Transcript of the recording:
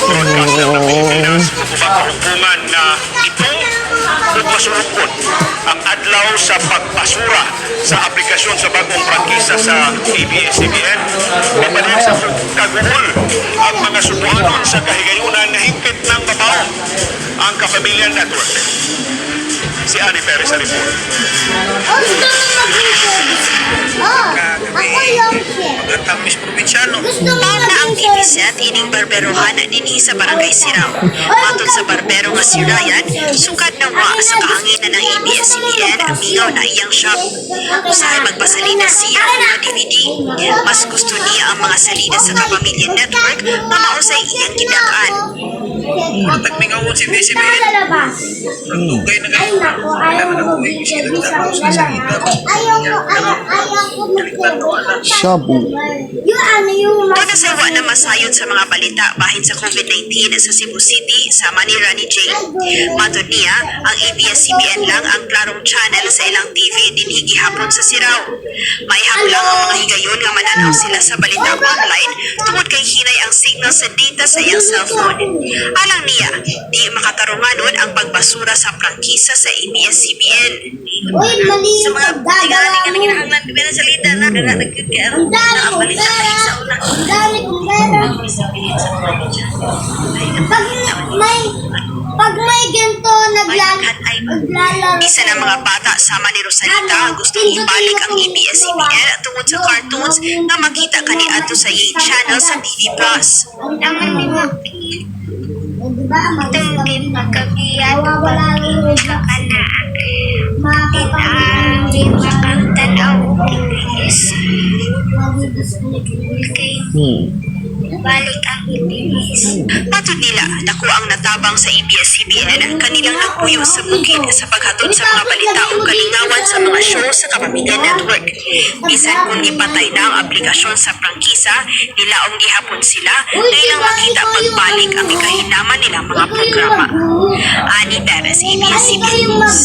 Broadcaster ng Pilipinas, magkakahukuman na ito masulukot ang adlaw sa pagpasura sa aplikasyon sa bagong prangkisa sa ABS-CBN. Mapalihag sa kagugol ang mga suduanon sa kahigayunan na hingpit ng babaw ang Kapamilya Network. Si Ani Perez sa report. Tamis probinsyano. Taon na ang TV-set ining barberohan dinhi sa Barangay Sirao. Matod sa barbero nga si Ryan, sukad na wa sa kahanginan ng ABS-CBN ang mingaw na iyang shop. Usahay magpasalina siya ang mga DVD. Mas gusto niya ang mga salida sa Kapamilya Network na mausay iyang gidakaan. Tagmingawon si BCBN. Ang tugay na kayo. Alam na po yung sinagtapos sa salita. Shabu. Doon sa iwa na masayod sa mga balita bahin sa COVID-19 sa Cebu City sa Manila ni Jane. Matod niya, ang ABS-CBN lang ang klarong channel sa ilang TV dinhi gihapon sa Sirao. Maihap lang ang mga higayon nga mananaw sila sa balita online tungod kay hinay ang signal sa data sa iyang cellphone. Alang niya, di makatarunganon ang pagbasura sa prangkisa sa ABS-CBN. Sa mga tingani nga nanghinahanglan di ba salita na nagkakaroon na ang balita na isa una. Pag may ganito naglalaro. Isa ng mga bata sama ni Rosalita gustong ibalik ang ABS-CBN tungod sa cartoons na makita kaniadto sa iyang channel sa TV+. Naman ni Maki. Ito yung magkabiyan pag kakana. Di makantanaw ibigis. Balik ang ibigis. Matod nila, dako ang natabang sa ABS-CBN kanilang nagpuyo sa bukid sa paghatod sa mga balita o kalingawan sa mga show sa Kapamilya Network. Bisan kung ipatay na ang aplikasyon sa prangkisa, nilaong gihapon sila na ilang makita pagbalik ang ikahinaman nilang mga programa. Ani Perez, ABS-CBN News.